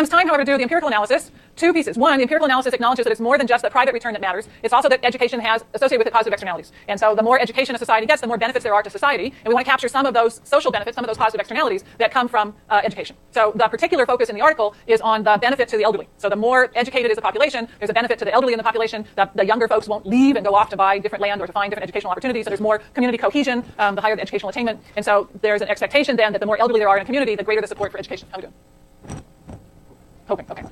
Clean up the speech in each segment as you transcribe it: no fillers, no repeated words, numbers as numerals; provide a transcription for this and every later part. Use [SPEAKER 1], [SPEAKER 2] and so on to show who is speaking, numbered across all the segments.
[SPEAKER 1] comes time, however, to do the empirical analysis, two pieces. One, the empirical analysis acknowledges that it's more than just the private return that matters. It's also that education has associated with it positive externalities. And so the more education a society gets, the more benefits there are to society. And we want to capture some of those social benefits, some of those positive externalities that come from education. So the particular focus in the article is on the benefit to the elderly. So the more educated is the population, there's a benefit to the elderly in the population. The younger folks won't leave and go off to buy different land or to find different educational opportunities. So there's more community cohesion, the higher the educational attainment. And so there's an expectation then that the more elderly there are in a community, the greater the support for education. How are we doing? Hoping, okay.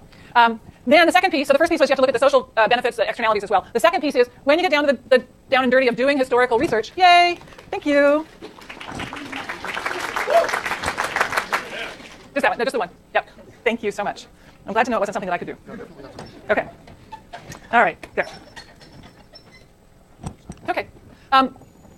[SPEAKER 1] Then the second piece, so the first piece was you have to look at the social benefits, the externalities as well. The second piece is when you get down to the down and dirty of doing historical research, yay, thank you. Just that one, no, just the one. Yep, thank you so much. I'm glad to know it wasn't something that I could do. Okay, all right, there. Okay.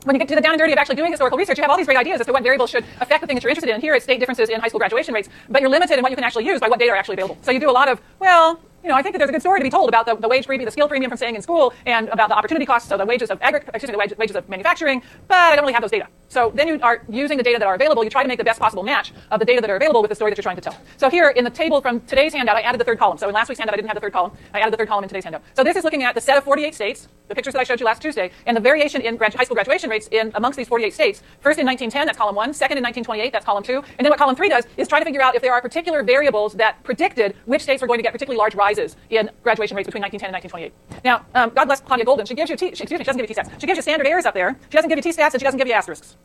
[SPEAKER 1] When you get to the down and dirty of actually doing historical research, you have all these great ideas as to what variables should affect the thing that you're interested in. Here it's state differences in high school graduation rates, but you're limited in what you can actually use by what data are actually available. So you do a lot of, well, I think that there's a good story to be told about the wage premium, the skill premium from staying in school, and about the opportunity costs, so the wages of the wages of manufacturing, but I don't really have those data. So then you are using the data that are available. You try to make the best possible match of the data that are available with the story that you're trying to tell. So here in the table from today's handout, I added the third column. So in last week's handout, I didn't have the third column. I added the third column in today's handout. So this is looking at the set of 48 states, the pictures that I showed you last Tuesday, and the variation in high school graduation rates in amongst these 48 states. First in 1910, that's column 1. Second in 1928, that's column 2. And then what column 3 does is try to figure out if there are particular variables that predicted which states were going to get particularly large rises in graduation rates between 1910 and 1928. Now, God bless Claudia Golden. She gives you she doesn't give you t-stats. She gives you standard errors up there. She doesn't give you t-stats, and she doesn't give you asterisks.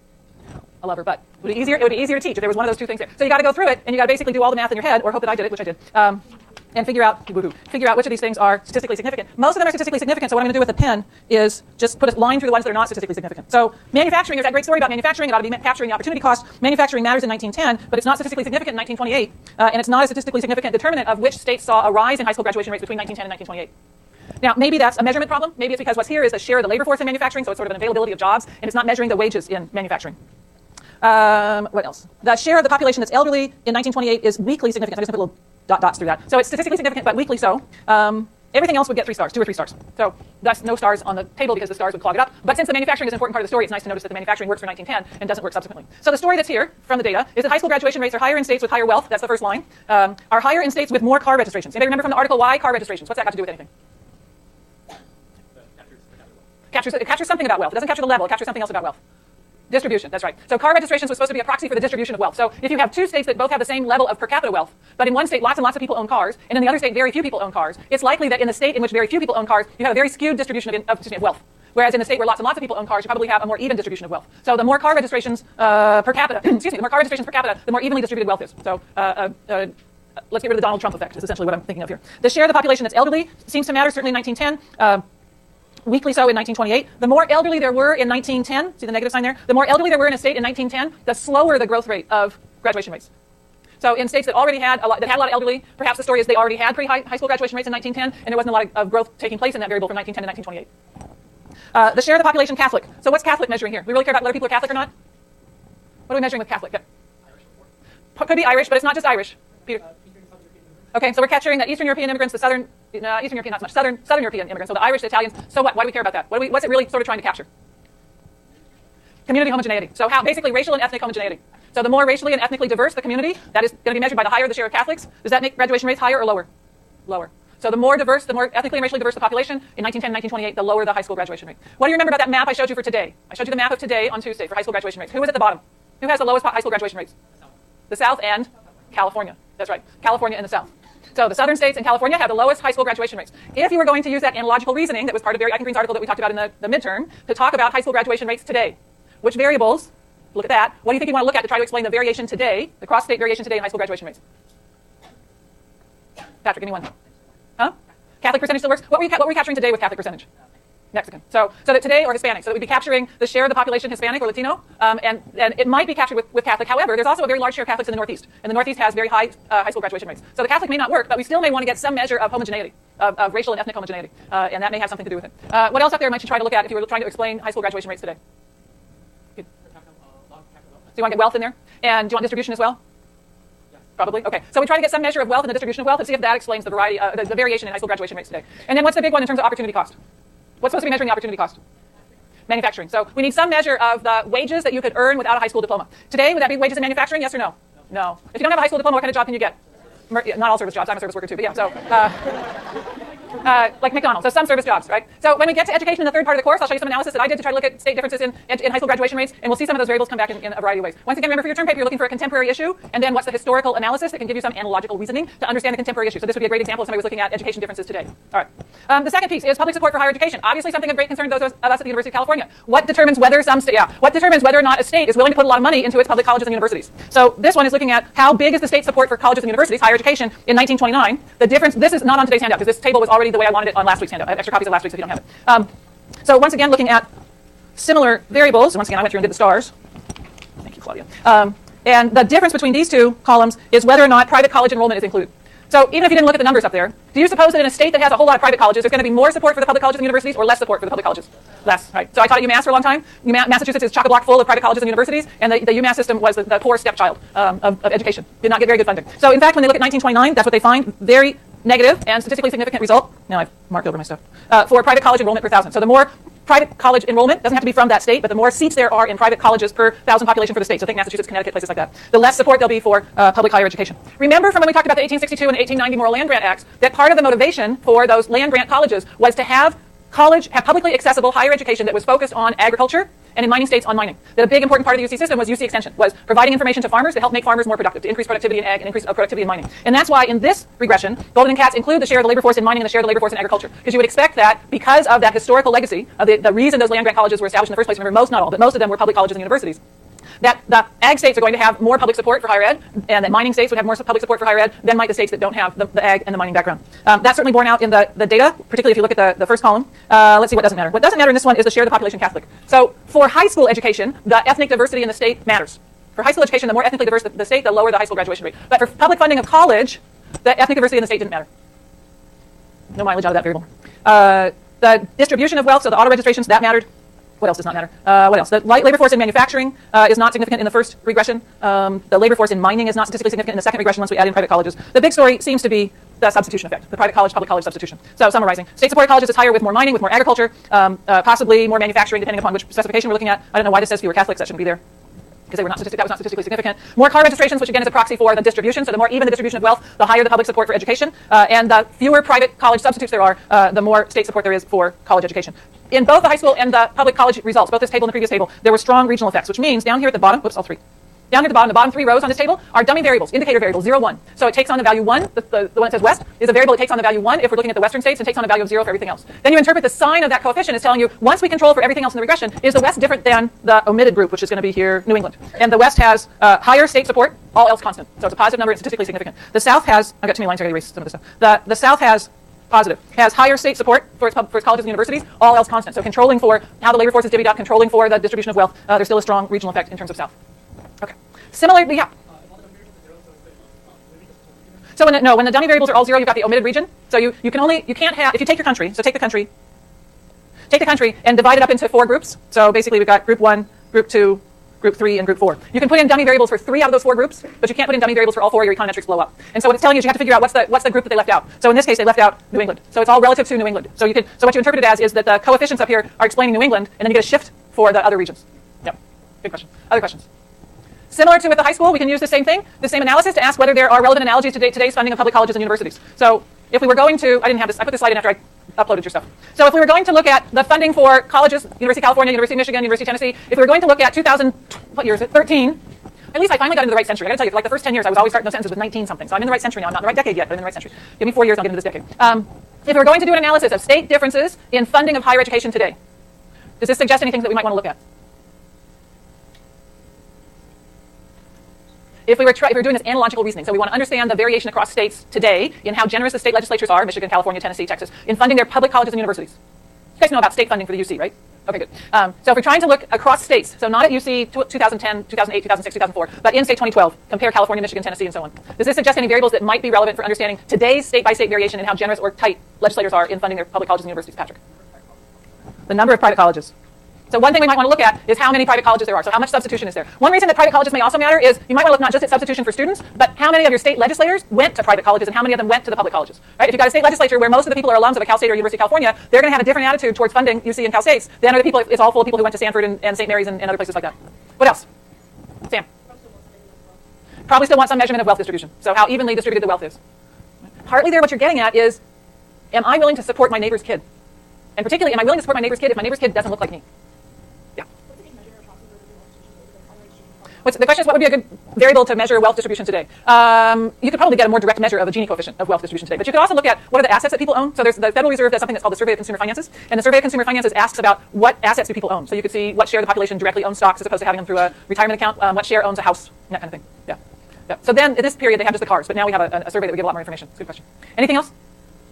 [SPEAKER 1] I love her, but it would be easier to teach if there was one of those two things there. So you got to go through it, and you got to basically do all the math in your head, or hope that I did it, which I did, and figure out which of these things are statistically significant. Most of them are statistically significant, so what I'm going to do with a pen is just put a line through the ones that are not statistically significant. So manufacturing, there's that great story about manufacturing. It ought to be capturing the opportunity cost. Manufacturing matters in 1910, but it's not statistically significant in 1928, and it's not a statistically significant determinant of which states saw a rise in high school graduation rates between 1910 and 1928. Now, maybe that's a measurement problem. Maybe it's because what's here is the share of the labor force in manufacturing, so it's sort of an availability of jobs, and it's not measuring the wages in manufacturing. What else? The share of the population that's elderly in 1928 is weakly significant. I just put little dots through that. So it's statistically significant, but weakly so. Everything else would get 3 stars, 2 or 3 stars. So that's no stars on the table because the stars would clog it up. But since the manufacturing is an important part of the story, it's nice to notice that the manufacturing works for 1910 and doesn't work subsequently. So the story that's here from the data is that high school graduation rates are higher in states with higher wealth. That's the first line. Are higher in states with more car registrations. Anybody remember from the article why car registrations? What's that got to do with anything? It captures something about wealth. It doesn't capture the level. It captures something else about wealth. Distribution, that's right. So car registrations was supposed to be a proxy for the distribution of wealth. So if you have 2 states that both have the same level of per capita wealth, but in one state lots and lots of people own cars, and in the other state very few people own cars, it's likely that in the state in which very few people own cars, you have a very skewed distribution of wealth. Whereas in the state where lots and lots of people own cars, you probably have a more even distribution of wealth. So the more car registrations per capita, the more car registrations per capita, the more evenly distributed wealth is. So let's get rid of the Donald Trump effect, is essentially what I'm thinking of here. The share of the population that's elderly seems to matter, certainly in 1910. Weakly so in 1928. The more elderly there were in 1910, see the negative sign there? The more elderly there were in a state in 1910, the slower the growth rate of graduation rates. So in states that already had a lot of elderly, perhaps the story is they already had pretty high school graduation rates in 1910, and there wasn't a lot of growth taking place in that variable from 1910 to 1928. The share of the population Catholic. So what's Catholic measuring here? We really care about whether people are Catholic or not? What are we measuring with Catholic? Could be Irish, but it's not just Irish. Peter. Okay, so we're capturing the Eastern European immigrants, the Eastern European, not so much, Southern European immigrants, so the Irish, the Italians. So what? Why do we care about that? What's it really sort of trying to capture? Community homogeneity. So basically racial and ethnic homogeneity. So the more racially and ethnically diverse the community, that is going to be measured by the higher the share of Catholics. Does that make graduation rates higher or lower? Lower. So the more diverse, the more ethnically and racially diverse the population in 1910 and 1928, the lower the high school graduation rate. What do you remember about that map I showed you for today? I showed you the map of today on Tuesday for high school graduation rates. Who was at the bottom? Who has the lowest high school graduation rates? The South and California. That's right. California and the South. So the southern states and California have the lowest high school graduation rates. If you were going to use that analogical reasoning that was part of Barry Eichengreen's article that we talked about in the midterm to talk about high school graduation rates today, which variables, look at that, what do you think you want to look at to try to explain the variation today, the cross-state variation today in high school graduation rates? Patrick, give me one. Huh? Catholic percentage still works? What were we capturing today with Catholic percentage? Mexican. So that today, or Hispanic, so that we'd be capturing the share of the population Hispanic or Latino, and it might be captured with Catholic. However, there's also a very large share of Catholics in the Northeast, and the Northeast has very high high school graduation rates. So the Catholic may not work, but we still may want to get some measure of homogeneity, of racial and ethnic homogeneity, and that may have something to do with it. What else up there might you try to look at if you were trying to explain high school graduation rates today? Good. So you want to get wealth in there? And do you want distribution as well? Probably. Okay. So we try to get some measure of wealth and the distribution of wealth and see if that explains the variety, the variation in high school graduation rates today. And then what's the big one in terms of opportunity cost? What's supposed to be measuring the opportunity cost? Manufacturing. So we need some measure of the wages that you could earn without a high school diploma. Today, would that be wages in manufacturing? Yes or no? No. If you don't have a high school diploma, what kind of job can you get? not all service jobs. I'm a service worker too, but yeah. So. Like McDonald's, so some service jobs, right? So when we get to education in the third part of the course, I'll show you some analysis that I did to try to look at state differences in high school graduation rates, and we'll see some of those variables come back in a variety of ways. Once again, remember for your term paper, you're looking for a contemporary issue, and then what's the historical analysis that can give you some analogical reasoning to understand the contemporary issue. So this would be a great example if somebody was looking at education differences today. All right. The second piece is public support for higher education. Obviously something of great concern to those of us at the University of California. What determines whether whether or not a state is willing to put a lot of money into its public colleges and universities? So this one is looking at how big is the state support for colleges and universities, higher education, in 1929. The difference, this is not on today's handout because this table was already the way I wanted it on last week's handout. I have extra copies of last week's if you don't have it. So once again, looking at similar variables, once again I went through and did the stars. Thank you, Claudia. And the difference between these two columns is whether or not private college enrollment is included. So even if you didn't look at the numbers up there, do you suppose that in a state that has a whole lot of private colleges, there's going to be more support for the public colleges and universities or less support for the public colleges? Less, right? So I taught at UMass for a long time. Massachusetts is chock-a-block full of private colleges and universities, and the UMass system was the poor stepchild of education. Did not get very good funding. So in fact, when they look at 1929, that's what they find. Very negative and statistically significant result. Now I've marked over my stuff. For private college enrollment per thousand. So the more private college enrollment, doesn't have to be from that state, but the more seats there are in private colleges per thousand population for the state. So think Massachusetts, Connecticut, places like that. The less support there'll be for public higher education. Remember from when we talked about the 1862 and 1890 Moral Land Grant Acts, that part of the motivation for those land grant colleges was to have publicly accessible higher education that was focused on agriculture and in mining states on mining. That a big important part of the UC system was UC Extension, was providing information to farmers to help make farmers more productive, to increase productivity in ag and increase productivity in mining. And that's why in this regression, Golden and Katz include the share of the labor force in mining and the share of the labor force in agriculture. Because you would expect that because of that historical legacy of the reason those land grant colleges were established in the first place, remember most, not all, but most of them were public colleges and universities, that the ag states are going to have more public support for higher ed, and that mining states would have more public support for higher ed than might the states that don't have the ag and the mining background. That's certainly borne out in the data, particularly if you look at the first column. Let's see what doesn't matter. What doesn't matter in this one is the share of the population Catholic. So for high school education, the ethnic diversity in the state matters. For high school education, the more ethnically diverse the state, the lower the high school graduation rate. But for public funding of college, the ethnic diversity in the state didn't matter. No mileage out of that variable. The distribution of wealth, so the auto registrations, that mattered. What else does not matter? What else? The labor force in manufacturing is not significant in the first regression. The labor force in mining is not statistically significant in the second regression once we add in private colleges. The big story seems to be the substitution effect, the private college, public college substitution. So summarizing, state-supported colleges is higher with more mining, with more agriculture, possibly more manufacturing, depending upon which specification we're looking at. I don't know why this says fewer Catholics. That shouldn't be there, because that was not statistically significant. More car registrations, which again is a proxy for the distribution. So the more even the distribution of wealth, the higher the public support for education. And the fewer private college substitutes there are, the more state support there is for college education. In both the high school and the public college results, both this table and the previous table, there were strong regional effects, which means down here at the bottom, all three. Down here at the bottom three rows on this table are dummy variables, indicator variables, 0, 1. So it takes on the value 1, the one that says west, is a variable that takes on the value 1 if we're looking at the western states, and takes on a value of 0 for everything else. Then you interpret the sign of that coefficient as telling you, once we control for everything else in the regression, is the west different than the omitted group, which is going to be here, New England. And the west has higher state support, all else constant. So it's a positive number and statistically significant. The south has, I've got too many lines, I got to erase some of this stuff. The south has positive, has higher state support for its colleges and universities, all else constant. So controlling for how the labor force is divvied up, controlling for the distribution of wealth, there's still a strong regional effect in terms of south. Okay. Similarly, yeah. So when the dummy variables are all 0, you've got the omitted region. So you can't have, if you take your country, so take the country and divide it up into 4 groups. So basically we've got group 1, group 2, group 3, and group 4. You can put in dummy variables for 3 out of those 4 groups, but you can't put in dummy variables for all 4 or your econometrics blow up. And so what it's telling you is you have to figure out what's the group that they left out. So in this case, they left out New England. So it's all relative to New England. So what you interpret it as is that the coefficients up here are explaining New England, and then you get a shift for the other regions. Yep. Good question. Other questions? Similar to with the high school, we can use the same thing, the same analysis to ask whether there are relevant analogies to today's funding of public colleges and universities. So if we were going to, I didn't have this, I put this slide in after I uploaded your stuff. So if we were going to look at the funding for colleges, University of California, University of Michigan, University of Tennessee, if we were going to look at 13, at least I finally got into the right century. I gotta tell you, for like the first 10 years, I was always starting those sentences with 19 something. So I'm in the right century now. I'm not in the right decade yet, but I'm in the right century. Give me 4 years, I'll get into this decade. If we were going to do an analysis of state differences in funding of higher education today, does this suggest anything that we might want to look at? If we were doing this analogical reasoning, so we want to understand the variation across states today in how generous the state legislatures are, Michigan, California, Tennessee, Texas, in funding their public colleges and universities. You guys know about state funding for the UC, right? Okay, good. So if we're trying to look across states, so not at UC 2010, 2008, 2006, 2004, but in, say, 2012, compare California, Michigan, Tennessee, and so on. Does this suggest any variables that might be relevant for understanding today's state-by-state variation in how generous or tight legislators are in funding their public colleges and universities, Patrick? The number of private colleges. So one thing we might want to look at is how many private colleges there are. So how much substitution is there? One reason that private colleges may also matter is you might want to look not just at substitution for students, but how many of your state legislators went to private colleges and how many of them went to the public colleges. Right? If you've got a state legislature where most of the people are alums of a Cal State or University of California, they're going to have a different attitude towards funding UC and Cal States than are the people, it's all full of people who went to Stanford and St. Mary's and other places like that. What else? Sam? probably still want some measurement of wealth distribution. So how evenly distributed the wealth is. Partly there, what you're getting at is, am I willing to support my neighbor's kid? And particularly, am I willing to support my neighbor's kid if my neighbor's kid doesn't look like me? Yeah. The question is, what would be a good variable to measure wealth distribution today? You could probably get a more direct measure of the Gini coefficient of wealth distribution today. But you could also look at what are the assets that people own. So there's the Federal Reserve does something that's called the Survey of Consumer Finances. And the Survey of Consumer Finances asks about what assets do people own. So you could see what share of the population directly owns stocks as opposed to having them through a retirement account, what share owns a house, that kind of thing. Yeah. Yeah. So then in this period, they have just the cars. But now we have a survey that would give a lot more information. It's a good question. Anything else?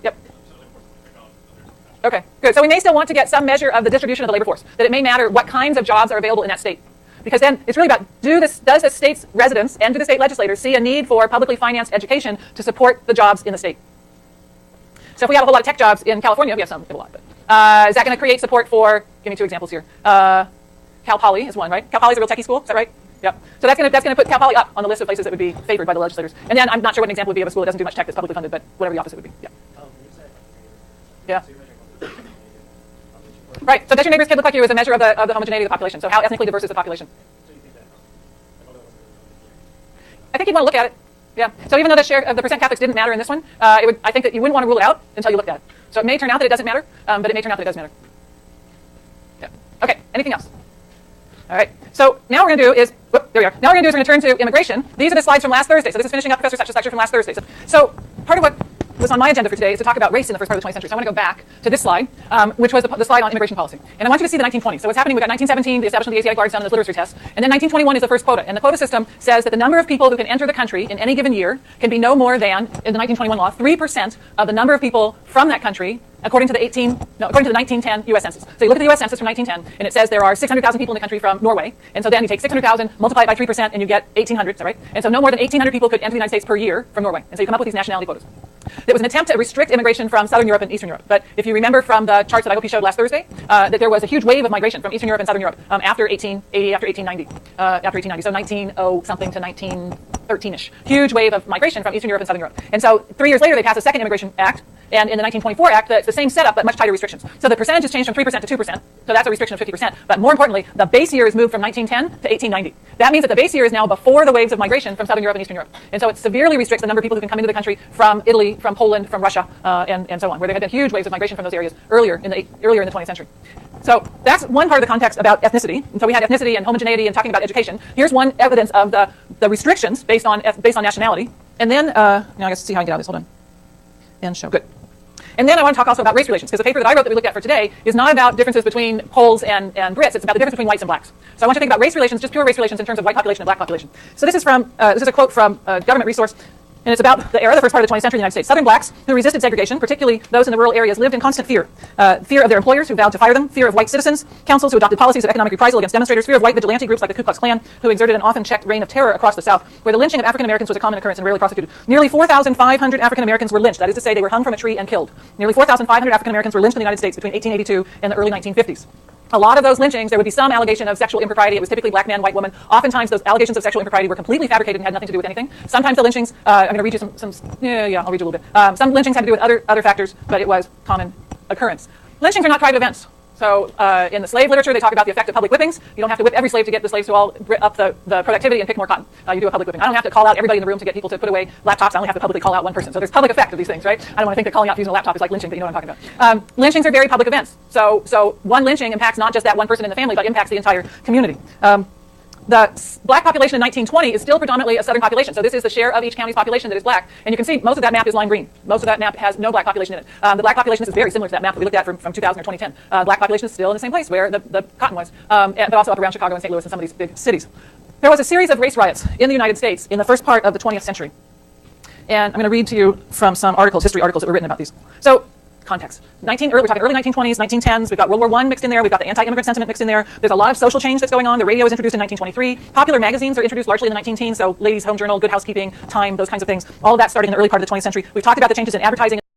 [SPEAKER 1] Yep. Okay, good. So we may still want to get some measure of the distribution of the labor force, that it may matter what kinds of jobs are available in that state. Because then it's really about, does the state's residents and do the state legislators see a need for publicly financed education to support the jobs in the state? So if we have a whole lot of tech jobs in California, we have some, we have a lot, but is that going to create support for, give me two examples here. Cal Poly is one, right? Cal Poly is a real techie school, is that right? Yep. So that's going to put Cal Poly up on the list of places that would be favored by the legislators. And then I'm not sure what an example would be of a school that doesn't do much tech that's publicly funded, but whatever the opposite would be. Yeah. Yeah. Right. So does your neighbor's kid look like you as a measure of the homogeneity of the population? So how ethnically diverse is the population? I think you'd want to look at it. Yeah. So even though the share of the percent Catholics didn't matter in this one, I think that you wouldn't want to rule it out until you looked at it. So it may turn out that it doesn't matter, but it may turn out that it does matter. Yeah. Okay. Anything else? All right. So now what we're going to do is, there we are. Now what we're going to do is we're going to turn to immigration. These are the slides from last Thursday. So this is finishing up Professor Such's lecture from last Thursday. So part of what was on my agenda for today is to talk about race in the first part of the 20th century. So I want to go back to this slide, which was the slide on immigration policy. And I want you to see the 1920s. So what's happening, we've got 1917, the establishment of the Asiatic Guards down in the literacy test. And then 1921 is the first quota. And the quota system says that the number of people who can enter the country in any given year can be no more than, in the 1921 law, 3% of the number of people from that country according to the 1910 U.S. Census. So you look at the U.S. Census from 1910, and it says there are 600,000 people in the country from Norway. And so then you take 600,000, multiply it by 3%, and you get 1,800, is that right? And so no more than 1,800 people could enter the United States per year from Norway. And so you come up with these nationality quotas. It was an attempt to restrict immigration from Southern Europe and Eastern Europe. But if you remember from the charts that I hope you showed last Thursday, that there was a huge wave of migration from Eastern Europe and Southern Europe after 1880, after 1890. So 1900-something to 1913-ish. Huge wave of migration from Eastern Europe and Southern Europe. And so 3 years later, they passed a second Immigration Act. And in the 1924 Act, it's the same setup, but much tighter restrictions. So the percentage has changed from 3% to 2%. So that's a restriction of 50%. But more importantly, the base year is moved from 1910 to 1890. That means that the base year is now before the waves of migration from Southern Europe and Eastern Europe. And so it severely restricts the number of people who can come into the country from Italy, from Poland, from Russia, and so on, where there had been huge waves of migration from those areas earlier in the 20th century. So that's one part of the context about ethnicity. And so we had ethnicity and homogeneity and talking about education. Here's one evidence of the restrictions based on nationality. And then, now I guess see how I can get out of this. Hold on. And show. Good. And then I want to talk also about race relations, because the paper that I wrote that we looked at for today is not about differences between Poles and Brits. It's about the difference between whites and blacks. So I want you to think about race relations, just pure race relations in terms of white population and black population. So this is from this is a quote from a government resource. And it's about the era, the first part of the 20th century in the United States. Southern blacks who resisted segregation, particularly those in the rural areas, lived in constant fear. Fear of their employers who vowed to fire them, fear of white citizens, councils who adopted policies of economic reprisal against demonstrators, fear of white vigilante groups like the Ku Klux Klan, who exerted an often checked reign of terror across the South, where the lynching of African Americans was a common occurrence and rarely prosecuted. Nearly 4,500 African Americans were lynched. That is to say, they were hung from a tree and killed. Nearly 4,500 African Americans were lynched in the United States between 1882 and the early 1950s. A lot of those lynchings, there would be some allegation of sexual impropriety. It was typically black man, white woman. Oftentimes, those allegations of sexual impropriety were completely fabricated and had nothing to do with anything. Sometimes the lynchings, I'm going to read you I'll read you a little bit. Some lynchings had to do with other factors, but it was common occurrence. Lynchings are not private events. So in the slave literature, they talk about the effect of public whippings. You don't have to whip every slave to get the slaves to all up the productivity and pick more cotton. You do a public whipping. I don't have to call out everybody in the room to get people to put away laptops. I only have to publicly call out one person. So there's public effect of these things, right? I don't want to think that calling out using a laptop is like lynching, but you know what I'm talking about. Lynchings are very public events. So one lynching impacts not just that one person in the family, but impacts the entire community. The black population in 1920 is still predominantly a southern population. So this is the share of each county's population that is black. And you can see most of that map is lime green. Most of that map has no black population in it. The black population is very similar to that map that we looked at from 2000 or 2010. Black population is still in the same place where the cotton was, but also up around Chicago and St. Louis and some of these big cities. There was a series of race riots in the United States in the first part of the 20th century. And I'm going to read to you from some articles, history articles that were written about these. So context. We're talking early 1920s, 1910s. We've got World War I mixed in there. We've got the anti-immigrant sentiment mixed in there. There's a lot of social change that's going on. The radio was introduced in 1923. Popular magazines are introduced largely in the 19 teens. So Ladies' Home Journal, Good Housekeeping, Time, those kinds of things. All of that starting in the early part of the 20th century. We've talked about the changes in advertising.